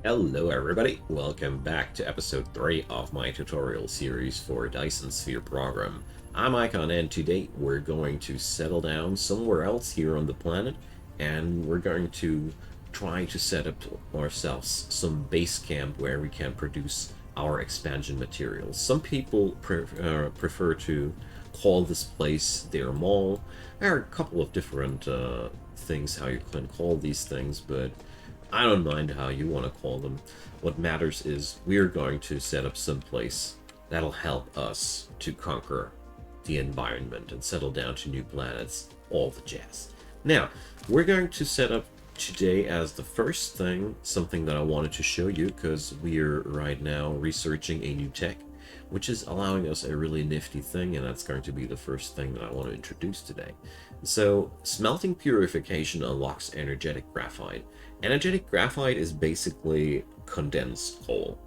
Hello everybody, welcome back to episode 3 of my tutorial series for Dyson Sphere Program. I'm Icon and today we're going to settle down somewhere else here on the planet and we're going to try to set up ourselves some base camp where we can produce our expansion materials. Some people prefer to call this place their mall. There are a couple of different things how you can call these things, but I don't mind how you want to call them. What matters is we're going to set up some place that'll help us to conquer the environment and settle down to new planets, all the jazz. Now, we're going to set up today as the first thing something that I wanted to show you because we're right now researching a new tech which is allowing us a really nifty thing, and that's going to be the first thing that I want to introduce today. So, smelting purification unlocks energetic graphite. Energetic graphite is basically condensed coal.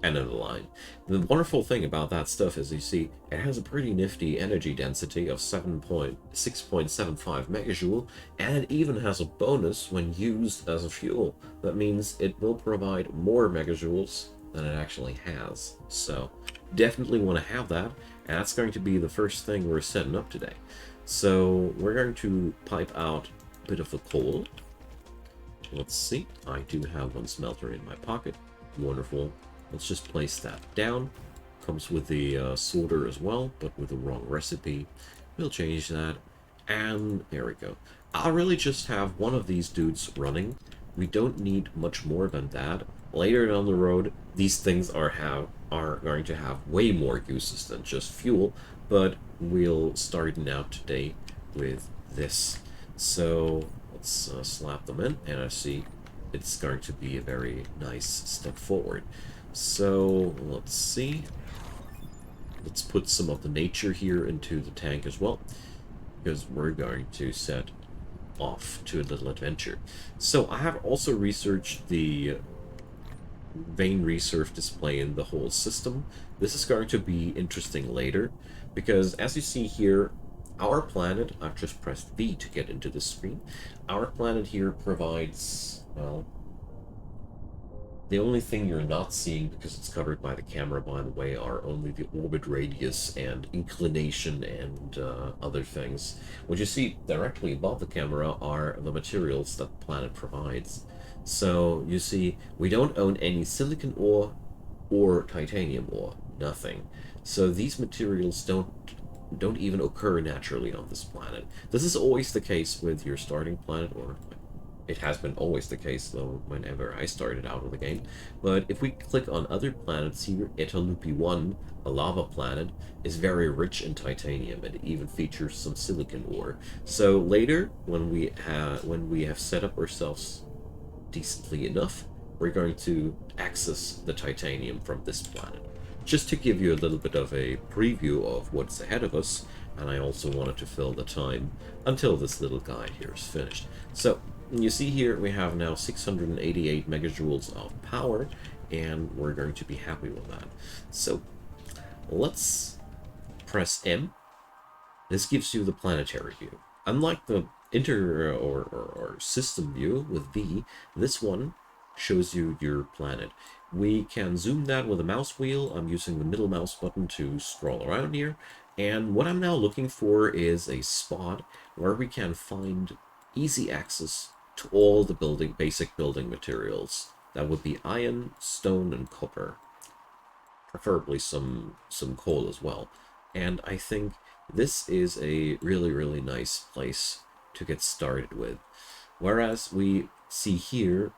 End of the line. The wonderful thing about that stuff is, you see, it has a pretty nifty energy density of 6.75 megajoule, and it even has a bonus when used as a fuel. That means it will provide more megajoules than it actually has. So, definitely want to have that, and that's going to be the first thing we're setting up today. So, we're going to pipe out a bit of the coal. Let's see, I do have one smelter in my pocket. Wonderful. Let's just place that down. Comes with the solder as well, but with the wrong recipe. We'll change that. And there we go. I'll really just have one of these dudes running. We don't need much more than that. Later down the road, these things are going to have way more uses than just fuel, but we'll start out today with this. So let's slap them in, and I see it's going to be a very nice step forward. So let's see. Let's put some of the nature here into the tank as well, because we're going to set off to a little adventure. So I have also researched the vein resurf display in the whole system. This is going to be interesting later, because as you see here, our planet, I've just pressed V to get into the screen, our planet here provides, well, the only thing you're not seeing, because it's covered by the camera, by the way, are only the orbit radius and inclination and other things. What you see directly above the camera are the materials that the planet provides. So, you see, we don't own any silicon ore or titanium ore. Nothing. So these materials don't even occur naturally on this planet. This is always the case with your starting planet, or it has been always the case, though, whenever I started out with the game. But if we click on other planets here, Etalupi 1, a lava planet, is very rich in titanium, and it even features some silicon ore. So later, when we have set up ourselves decently enough, we're going to access the titanium from this planet. Just to give you a little bit of a preview of what's ahead of us, and I also wanted to fill the time until this little guy here is finished. So, you see here we have now 688 megajoules of power, and we're going to be happy with that. So, let's press M. This gives you the planetary view. Unlike the or system view with V, this one shows you your planet. We can zoom that with a mouse wheel. I'm using the middle mouse button to scroll around here. And what I'm now looking for is a spot where we can find easy access to all the basic building materials. That would be iron, stone, and copper. Preferably some coal as well. And I think this is a really, really nice place to get started with. Whereas we see here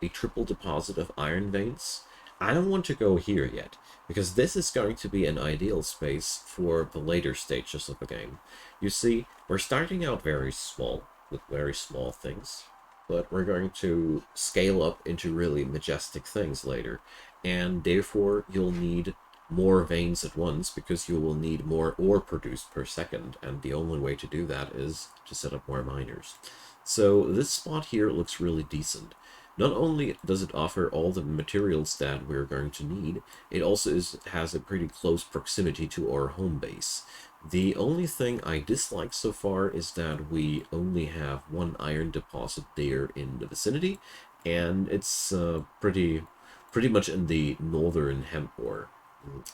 a triple deposit of iron veins. I don't want to go here yet, because this is going to be an ideal space for the later stages of the game. You see, we're starting out very small, with very small things, but we're going to scale up into really majestic things later, and therefore you'll need more veins at once, because you will need more ore produced per second, and the only way to do that is to set up more miners. So this spot here looks really decent. Not only does it offer all the materials that we're going to need, it also has a pretty close proximity to our home base. The only thing I dislike so far is that we only have one iron deposit there in the vicinity, and it's pretty much in the northern hemisphere,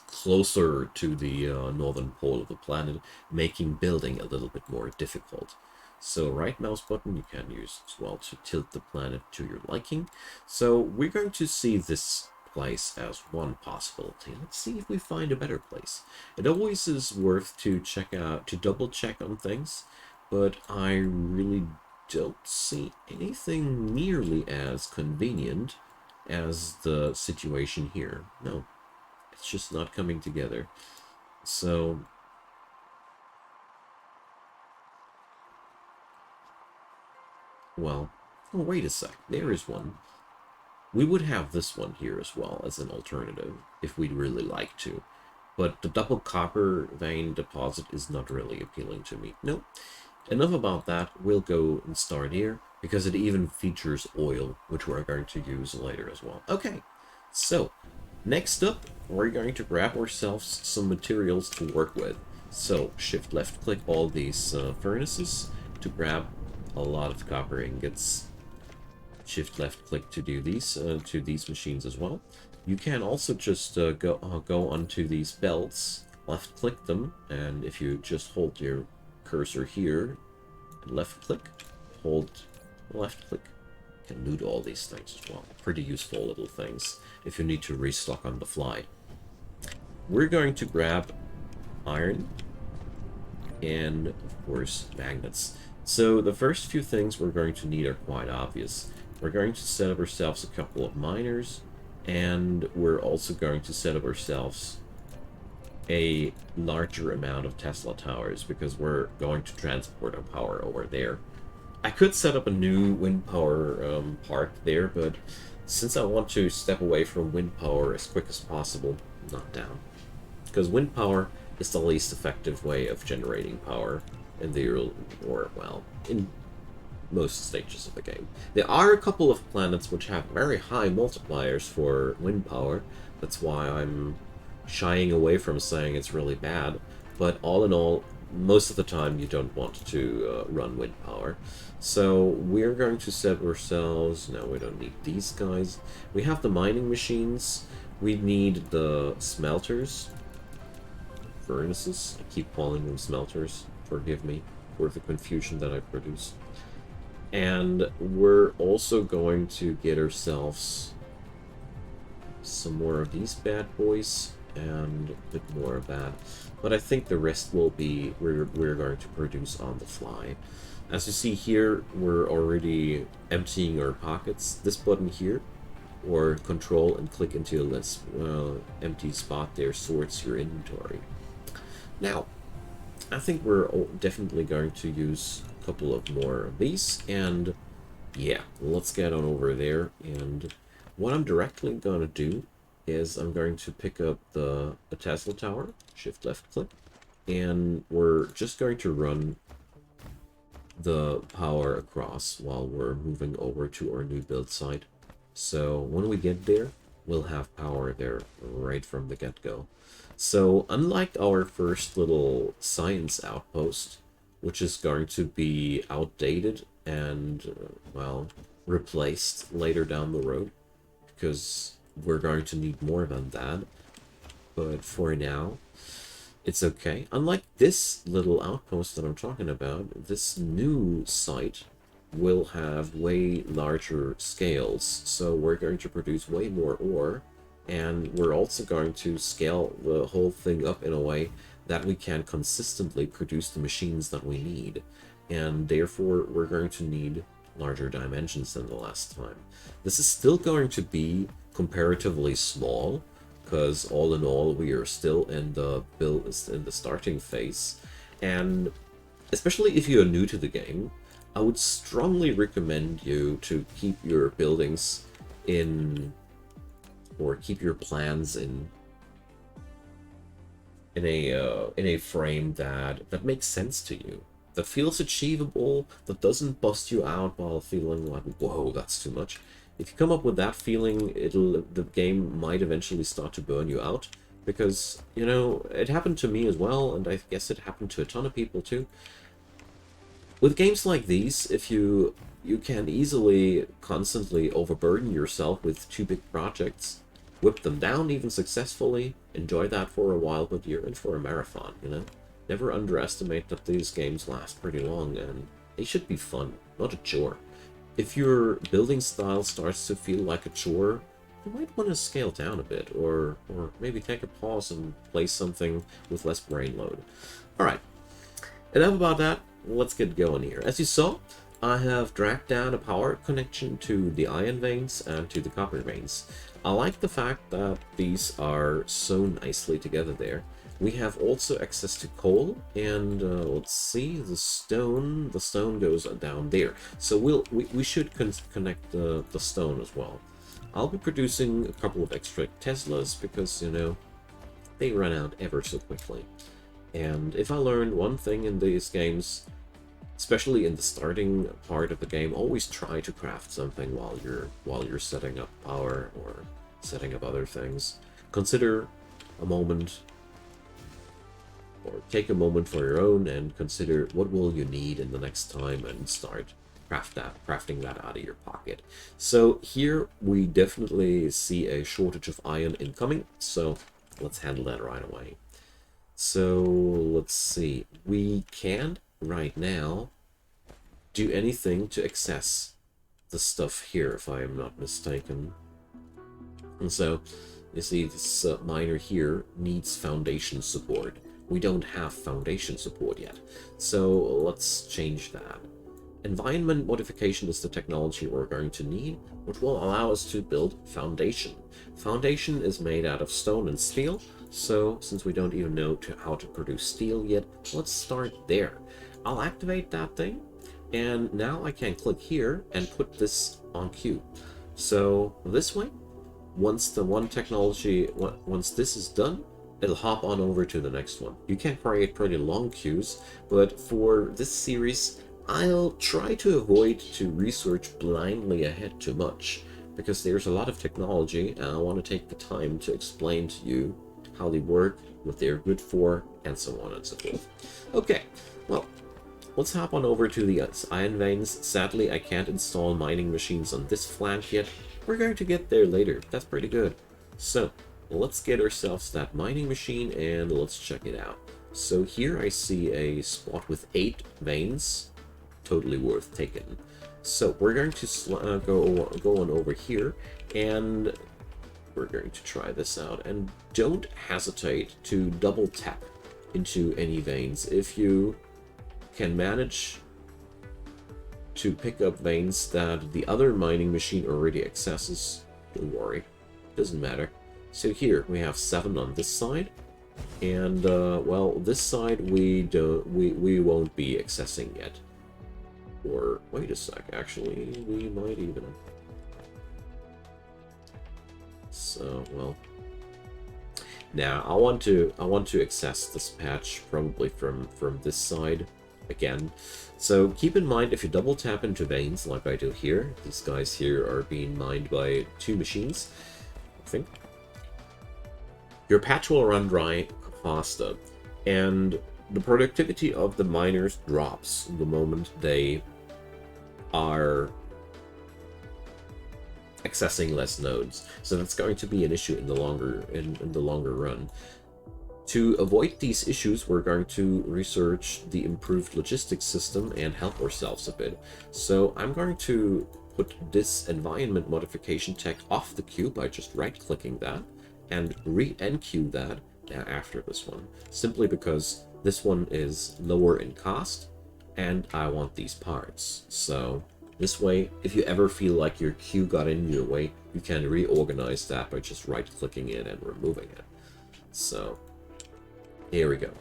closer to the northern pole of the planet, making building a little bit more difficult. So right mouse button you can use as well to tilt the planet to your liking. So we're going to see this place as one possibility. Let's see if we find a better place. It always is worth to double check on things, but I really don't see anything nearly as convenient as the situation here. No, it's just not coming together. So, well, oh, wait a sec. There is one. We would have this one here as well as an alternative if we'd really like to. But the double copper vein deposit is not really appealing to me. Nope. Enough about that. We'll go and start here because it even features oil, which we're going to use later as well. Okay, so next up, we're going to grab ourselves some materials to work with. So shift left click all these furnaces to grab a lot of copper ingots. Shift left click to do these to these machines as well. You can also just go onto these belts, left click them, and if you just hold your cursor here and left click, hold left click, you can loot all these things as well. Pretty useful little things if you need to restock on the fly. We're going to grab iron and of course magnets. So the first few things we're going to need are quite obvious. We're going to set up ourselves a couple of miners, and we're also going to set up ourselves a larger amount of Tesla towers because we're going to transport our power over there. I could set up a new wind power park there, but since I want to step away from wind power as quick as possible, I'm not down. Because wind power is the least effective way of generating power in the, or well, in most stages of the game. There are a couple of planets which have very high multipliers for wind power. That's why I'm shying away from saying it's really bad. But all in all, most of the time you don't want to run wind power. So we're going to set ourselves... No, we don't need these guys. We have the mining machines. We need the smelters. Furnaces. I keep calling them smelters. Forgive me for the confusion that I produced. And we're also going to get ourselves some more of these bad boys and a bit more of that. But I think the rest will be we're going to produce on the fly. As you see here, we're already emptying our pockets. This button here, or control and click into this empty spot there, sorts your inventory. Now, I think we're definitely going to use a couple of more of these, and yeah, let's get on over there. And what I'm directly going to do is I'm going to pick up the Tesla tower, shift left click, and we're just going to run the power across while we're moving over to our new build site. So when we get there, we'll have power there right from the get-go. So unlike our first little science outpost, which is going to be outdated and, well, replaced later down the road, because we're going to need more than that, but for now, it's okay. Unlike this little outpost that I'm talking about, this new site will have way larger scales, so we're going to produce way more ore, and we're also going to scale the whole thing up in a way that we can consistently produce the machines that we need, and therefore we're going to need larger dimensions than the last time. This is still going to be comparatively small, because all in all we are still in the starting phase, and especially if you are new to the game, I would strongly recommend you to keep your buildings in, or keep your plans in a frame that makes sense to you, that feels achievable, that doesn't bust you out while feeling like, whoa, that's too much. If you come up with that feeling, the game might eventually start to burn you out, because, you know, it happened to me as well, and I guess it happened to a ton of people too. With games like these, if you can easily constantly overburden yourself with too big projects, whip them down even successfully, enjoy that for a while, but you're in for a marathon, you know? Never underestimate that these games last pretty long, and they should be fun, not a chore. If your building style starts to feel like a chore, you might want to scale down a bit, or maybe take a pause and play something with less brain load. Alright, enough about that, let's get going here. As you saw, I have dragged down a power connection to the iron veins and to the copper veins. I like the fact that these are so nicely together there. We have also access to coal, and let's see, the stone goes down there. So we should connect the stone as well. I'll be producing a couple of extra Teslas because, you know, they run out ever so quickly. And if I learned one thing in these games, especially in the starting part of the game, always try to craft something while you're setting up power or setting up other things. Consider a moment, or take a moment for your own and consider what will you need in the next time and start crafting that out of your pocket. So here we definitely see a shortage of iron incoming, so let's handle that right away. So let's see, we can't right now do anything to access the stuff here, if I am not mistaken. And so you see this miner here needs foundation support. We don't have foundation support yet, so let's change that. Environment modification is the technology we're going to need, which will allow us to build foundation. Foundation is made out of stone and steel, so since we don't even know how to produce steel yet, let's start there. I'll activate that thing, and now I can click here and put this on queue. So this way, once this is done, it'll hop on over to the next one. You can create pretty long queues, but for this series, I'll try to avoid to research blindly ahead too much, because there's a lot of technology and I want to take the time to explain to you how they work, what they're good for, and so on and so forth. Okay, well, let's hop on over to the iron veins. Sadly, I can't install mining machines on this flank yet. We're going to get there later. That's pretty good. So, let's get ourselves that mining machine and let's check it out. So here I see a spot with 8 veins. Totally worth taking. So we're going to go on over here and we're going to try this out. And don't hesitate to double tap into any veins. If you can manage to pick up veins that the other mining machine already accesses, don't worry, doesn't matter. So here we have 7 on this side, and well, this side we won't be accessing yet. Or wait a sec, actually we might even. So well, now I want to access this patch probably from this side again. So keep in mind, if you double tap into veins like I do here, these guys here are being mined by 2 machines, I think. Your patch will run dry faster, and the productivity of the miners drops the moment they are accessing less nodes. So that's going to be an issue in the longer run. To avoid these issues, we're going to research the improved logistics system and help ourselves a bit. So I'm going to put this environment modification tech off the queue by just right-clicking that and re-enqueue that after this one, simply because this one is lower in cost and I want these parts. So this way, if you ever feel like your queue got in your way, you can reorganize that by just right-clicking it and removing it. So here we go.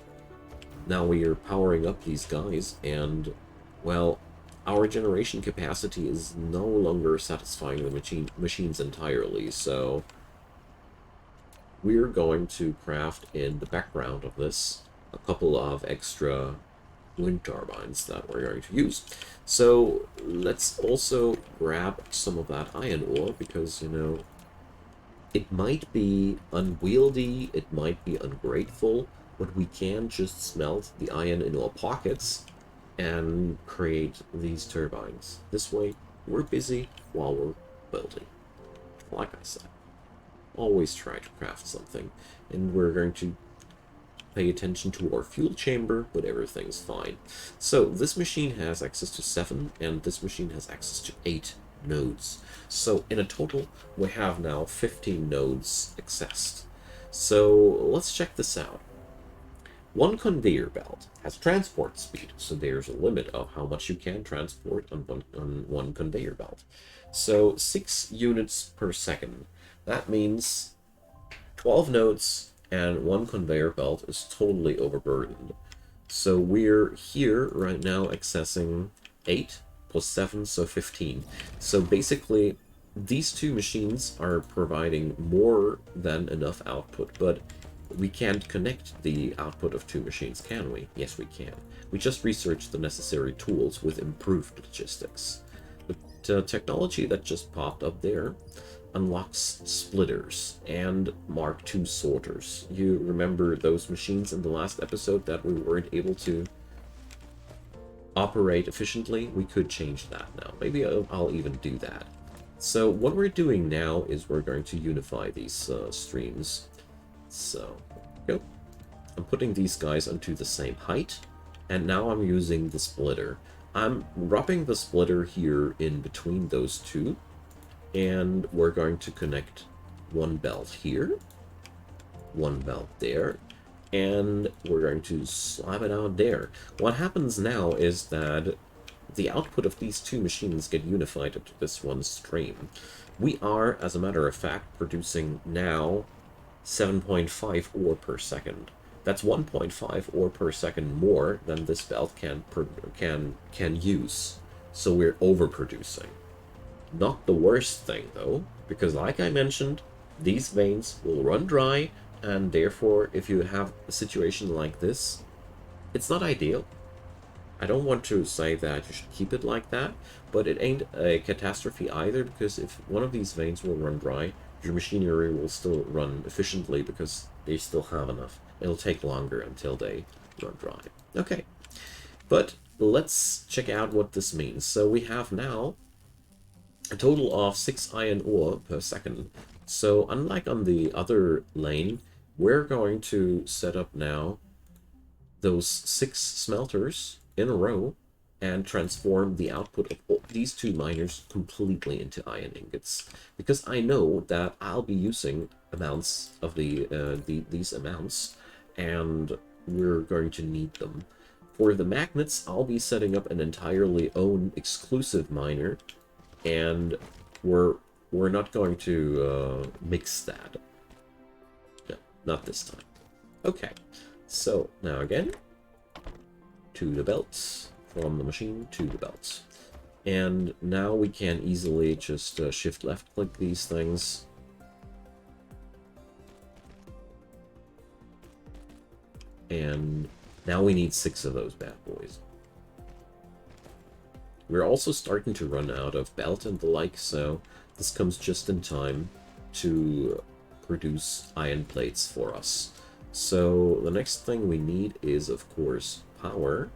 Now we are powering up these guys, and well, our generation capacity is no longer satisfying the machines entirely, so we're going to craft in the background of this a couple of extra wind turbines that we're going to use. So let's also grab some of that iron ore, because, you know, it might be unwieldy, it might be ungrateful, but we can just smelt the iron in our pockets and create these turbines. This way, we're busy while we're building. Like I said, always try to craft something, and we're going to pay attention to our fuel chamber, but everything's fine. So this machine has access to 7, and this machine has access to 8 nodes. So in a total, we have now 15 nodes accessed. So let's check this out. One conveyor belt has transport speed, so there's a limit of how much you can transport on one conveyor belt. So 6 units per second. That means 12 nodes and one conveyor belt is totally overburdened. So we're here right now accessing 8 plus 7, so 15. So basically, these two machines are providing more than enough output, but we can't connect the output of 2 machines, can we? Yes, we can. We just researched the necessary tools with improved logistics. The technology that just popped up there unlocks splitters and Mark II sorters. You remember those machines in the last episode that we weren't able to operate efficiently? We could change that now. Maybe I'll even do that. So what we're doing now is we're going to unify these streams. So, go. I'm putting these guys onto the same height, and now I'm using the splitter. I'm wrapping the splitter here in between those two, and we're going to connect one belt here, one belt there, and we're going to slap it out there. What happens now is that the output of these two machines get unified into this one stream. We are, as a matter of fact, producing now 7.5 ore per second. That's 1.5 ore per second more than this belt can use. So we're overproducing. Not the worst thing though, because like I mentioned, these veins will run dry, and therefore if you have a situation like this, it's not ideal. I don't want to say that you should keep it like that, but it ain't a catastrophe either, because if one of these veins will run dry, your machinery will still run efficiently because they still have enough. It'll take longer until they run dry. Okay, but let's check out what this means. So we have now a total of 6 iron ore per second. So unlike on the other lane, we're going to set up now those 6 smelters in a row and transform the output of these 2 miners completely into iron ingots, because I know that I'll be using amounts of these amounts, and we're going to need them. For the magnets, I'll be setting up an entirely own exclusive miner, and we're not going to mix that. No, not this time. Okay, so now again, to the belts. From the machine to the belts. And now we can easily just shift left click these things. And now we need 6 of those bad boys. We're also starting to run out of belt and the like, so this comes just in time to produce iron plates for us. So the next thing we need is, of course, power.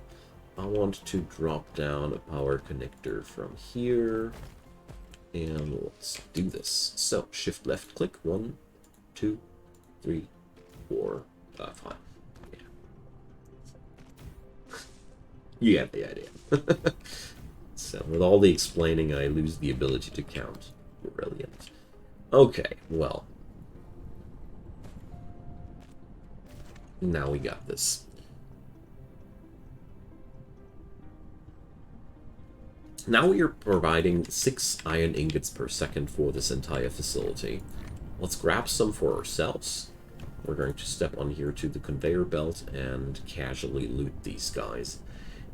I want to drop down a power connector from here, and let's do this. So, shift left click, 1, 2, 3, 4, 5. Yeah. You get the idea. So, with all the explaining, I lose the ability to count. Brilliant. Okay, well. Now we got this. Now we are providing 6 iron ingots per second for this entire facility. Let's grab some for ourselves. We're going to step on here to the conveyor belt and casually loot these guys.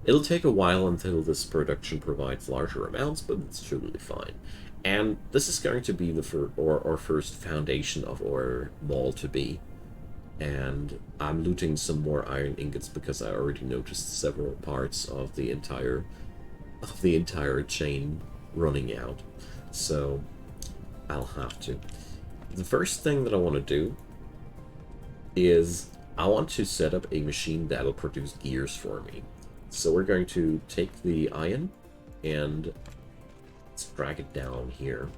It'll take a while until this production provides larger amounts, but it's totally fine. And this is going to be our first foundation of our mall to be. And I'm looting some more iron ingots because I already noticed several parts of the entire chain running out, so I'll have to. The first thing that I want to do is I want to set up a machine that'll produce gears for me. So we're going to take the iron and let's drag it down here.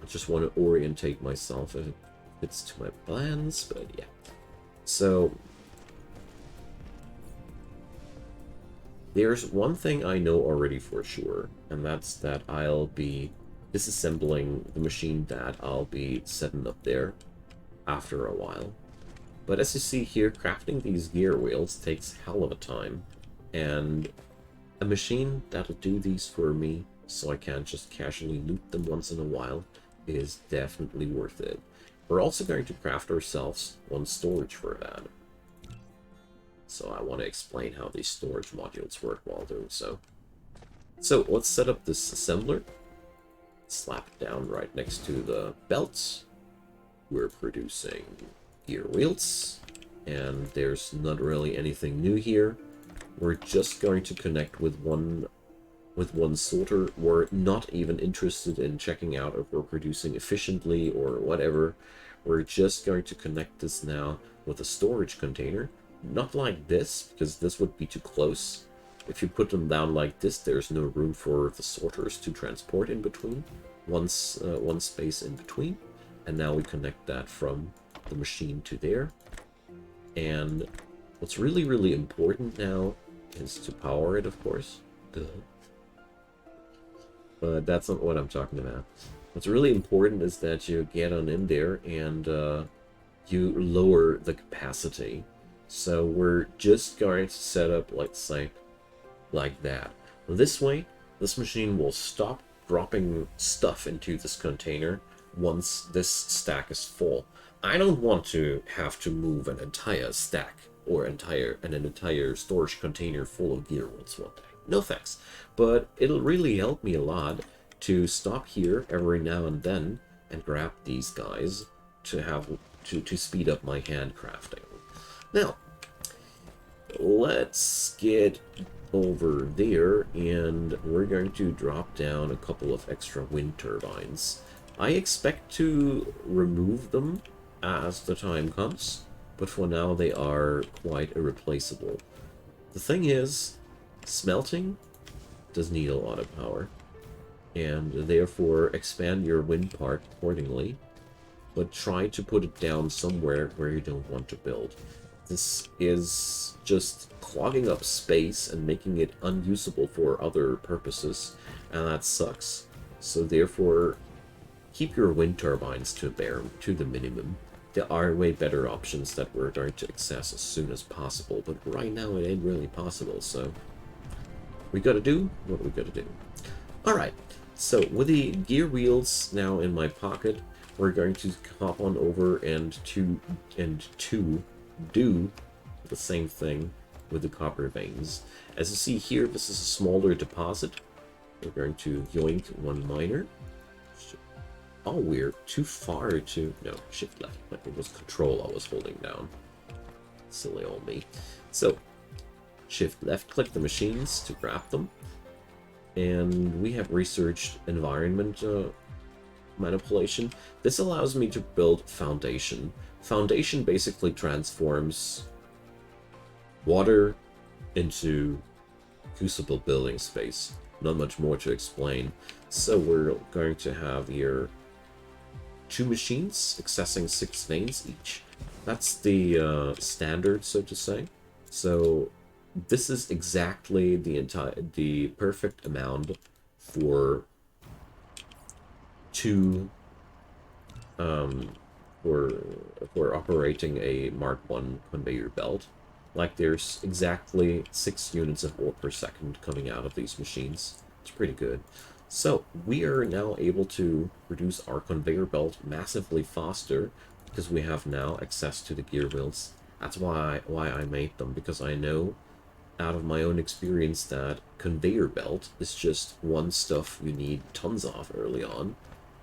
I just want to orientate myself if it fits to my plans, but yeah. So there's one thing I know already for sure, and that's that I'll be disassembling the machine that I'll be setting up there after a while. But as you see here, crafting these gear wheels takes hell of a time, and a machine that'll do these for me so I can't just casually loot them once in a while is definitely worth it. We're also going to craft ourselves one storage for that. So I want to explain how these storage modules work while doing so. So let's set up this assembler. Slap it down right next to the belts. We're producing gear wheels, and there's not really anything new here. We're just going to connect with one sorter. We're not even interested in checking out if we're producing efficiently or whatever. We're just going to connect this now with a storage container. Not like this, because this would be too close. If you put them down like this, there's no room for the sorters to transport in between. One space in between. And now we connect that from the machine to there. And what's really, really important now is to power it, of course. Duh. But that's not what I'm talking about. What's really important is that you get on in there and you lower the capacity. So we're just going to set up, let's say, like that. This way, this machine will stop dropping stuff into this container once this stack is full. I don't want to have to move an entire stack or an entire storage container full of gear wheels one day. No thanks. But it'll really help me a lot to stop here every now and then and grab these guys to have to speed up my handcrafting. Now, let's get over there, and we're going to drop down a couple of extra wind turbines. I expect to remove them as the time comes, but for now they are quite irreplaceable. The thing is, smelting does need a lot of power, and therefore expand your wind park accordingly, but try to put it down somewhere where you don't want to build. This is just clogging up space and making it unusable for other purposes, and that sucks. So therefore, keep your wind turbines to the minimum. There are way better options that we're going to access as soon as possible, but right now it ain't really possible, so we gotta do what we gotta do. Alright, so with the gear wheels now in my pocket, we're going to hop on over and do the same thing with the copper veins. As you see here, this is a smaller deposit. We're going to yoink one miner. Oh, we're too far to... No, shift left. It was control I was holding down. Silly old me. So, shift left click the machines to grab them. And we have researched environment manipulation. This allows me to build foundation. Foundation basically transforms water into usable building space. Not much more to explain. So we're going to have here 2 machines accessing 6 veins each. That's the standard, so to say. So this is exactly the perfect amount for 2 for operating a Mark 1 conveyor belt. Like, there's exactly 6 units of ore per second coming out of these machines. It's pretty good. So we are now able to produce our conveyor belt massively faster because we have now access to the gear wheels. That's why I made them, because I know out of my own experience that conveyor belt is just one stuff you need tons of early on,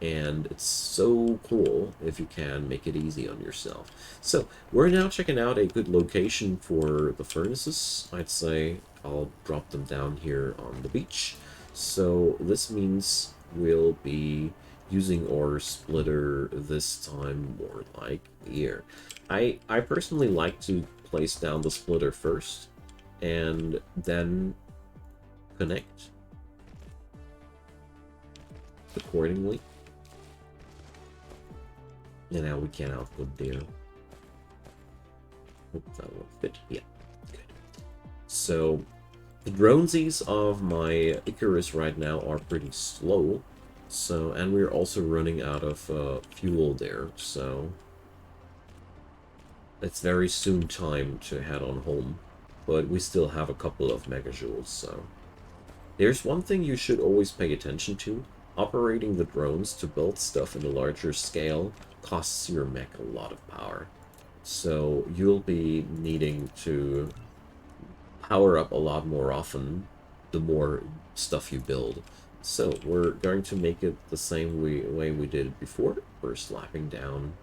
and it's so cool if you can make it easy on yourself. So we're now checking out a good location for the furnaces. I'd say I'll drop them down here on the beach. So this means we'll be using our splitter this time more like here. I personally like to place down the splitter first, and then connect accordingly. And now we can output there. Hope that will fit. Yeah, good. So the dronesies of my Icarus right now are pretty slow. So, and we're also running out of fuel there, so it's very soon time to head on home. But we still have a couple of megajoules, so there's one thing you should always pay attention to. Operating the drones to build stuff in a larger scale costs your mech a lot of power. So you'll be needing to power up a lot more often the more stuff you build. So we're going to make it the same way we did it before. We're slapping down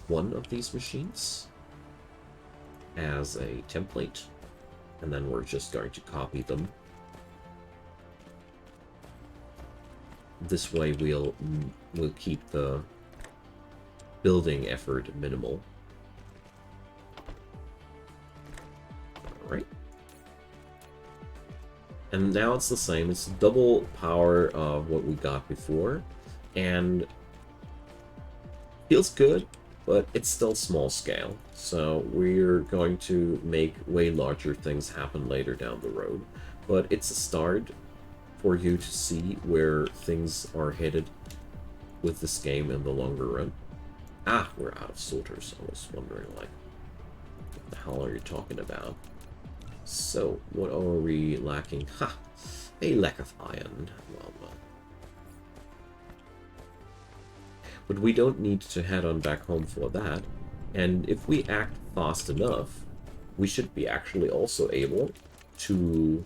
one of these machines as a template, and then we're just going to copy them. This way we'll keep the building effort minimal. Alright. And now it's the same. It's double power of what we got before. And feels good, but it's still small scale. So we're going to make way larger things happen later down the road. But it's a start for you to see where things are headed with this game in the longer run. Ah, we're out of sorters. I was wondering, like, what the hell are you talking about? So, what are we lacking? Ha! A lack of iron. Well. But we don't need to head on back home for that. And if we act fast enough, we should be actually also able to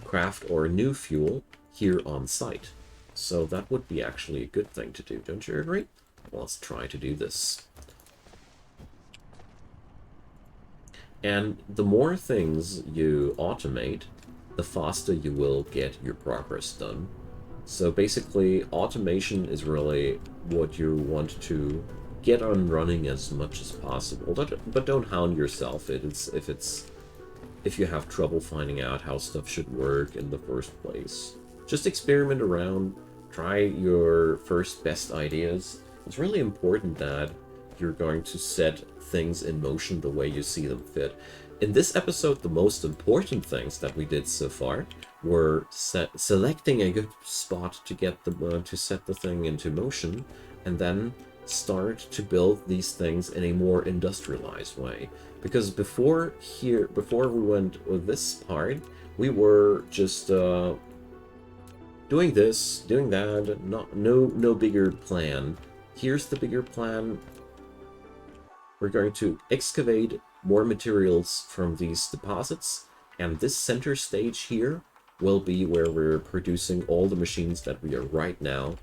craft our new fuel here on site. So that would be actually a good thing to do, don't you agree? Well, let's try to do this. And the more things you automate, the faster you will get your progress done. So basically, automation is really what you want to get on running as much as possible. But don't hound yourself. If you have trouble finding out how stuff should work in the first place. Just experiment around, try your first best ideas. It's really important that you're going to set things in motion the way you see them fit. In this episode, the most important things that we did so far were selecting a good spot to get to set the thing into motion, and then start to build these things in a more industrialized way. Because before we went with this part, we were just doing this, doing that, no bigger plan. Here's the bigger plan. We're going to excavate more materials from these deposits, and this center stage here will be where we're producing all the machines that we are right now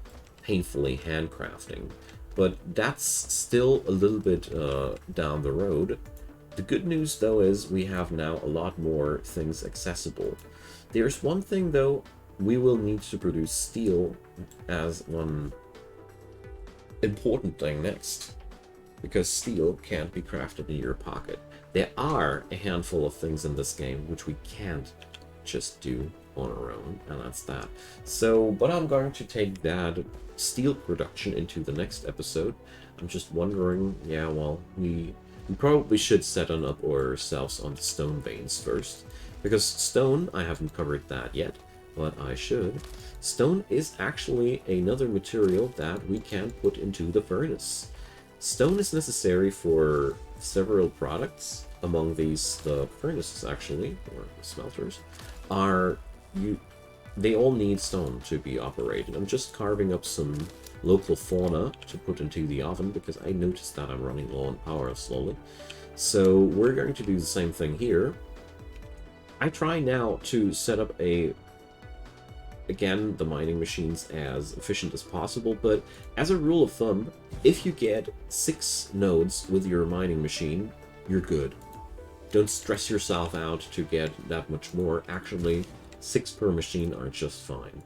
painfully handcrafting. But that's still a little bit down the road. The good news, though, is we have now a lot more things accessible. There's one thing, though, we will need to produce steel as one important thing next, because steel can't be crafted in your pocket. There are a handful of things in this game which we can't just do on our own, and that's that. So, but I'm going to take that steel production into the next episode. I'm just wondering, yeah, well, we probably should set up ourselves on stone veins first, because stone, I haven't covered that yet, but I should. Stone is actually another material that we can put into the furnace. Stone is necessary for several products. Among these, the furnaces actually, or the smelters, they all need stone to be operated. I'm just carving up some local fauna to put into the oven because I noticed that I'm running low on power slowly. So we're going to do the same thing here. I try now to set up again, the mining machines as efficient as possible, but as a rule of thumb, if you get 6 nodes with your mining machine, you're good. Don't stress yourself out to get that much more. Actually, 6 per machine are just fine.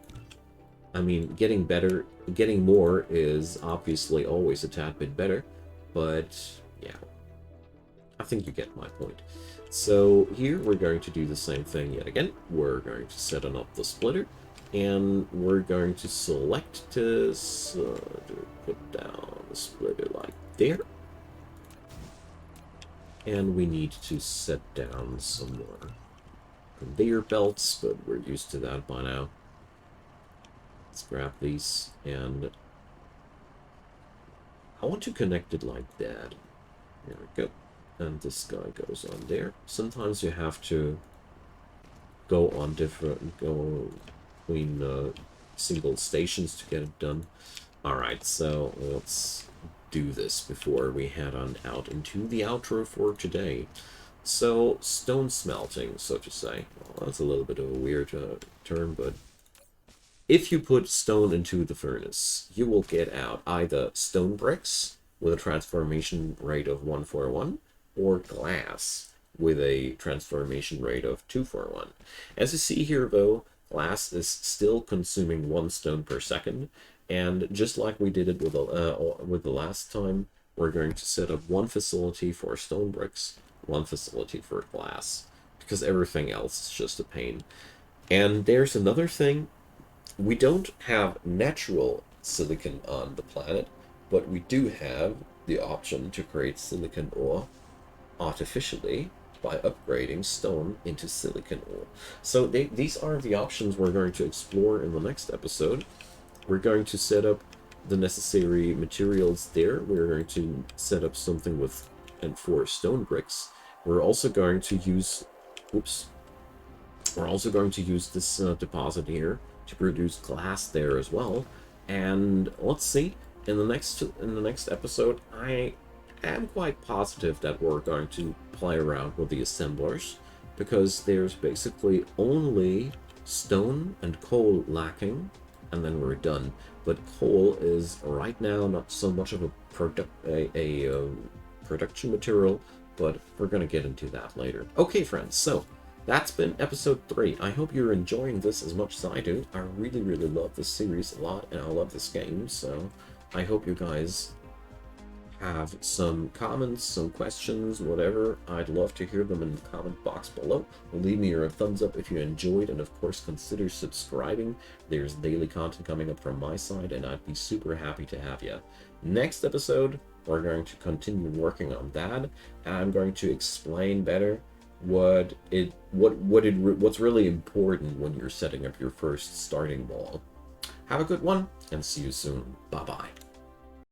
I mean, getting more is obviously always a tad bit better, but yeah. I think you get my point. So here we're going to do the same thing yet again. We're going to set up the splitter, and we're going to select to put down the splitter like there. And we need to set down some more conveyor belts, but we're used to that by now. Let's grab these, and I want to connect it like that. There we go. And this guy goes on there. Sometimes you have to go between single stations to get it done. Alright, so let's do this before we head on out into the outro for today. So, stone smelting, so to say. Well, that's a little bit of a weird term, but if you put stone into the furnace, you will get out either stone bricks with a transformation rate of 1:1, or glass with a transformation rate of 2:1. As you see here, though, glass is still consuming 1 stone per second, and just like we did it with the last time, we're going to set up one facility for stone bricks, one facility for glass, because everything else is just a pain. And there's another thing. We don't have natural silicon on the planet, but we do have the option to create silicon ore artificially by upgrading stone into silicon ore. So these are the options we're going to explore in the next episode. We're going to set up the necessary materials there. We're going to set up something with and for stone bricks. We're also going to use, we're also going to use this deposit here to produce glass there as well. And let's see, in the next episode, I am quite positive that we're going to play around with the assemblers, because there's basically only stone and coal lacking, and then we're done. But coal is right now not so much of a production material, but we're going to get into that later. Okay, friends, so that's been episode 3. I hope you're enjoying this as much as I do. I really, really love this series a lot, and I love this game, so I hope you guys have some comments, some questions, whatever. I'd love to hear them in the comment box below. Leave me your thumbs up if you enjoyed, and of course consider subscribing. There's daily content coming up from my side, and I'd be super happy to have you. Next episode, we're going to continue working on that, and I'm going to explain better what's really important when you're setting up your first starting wall. Have a good one, and see you soon. Bye bye.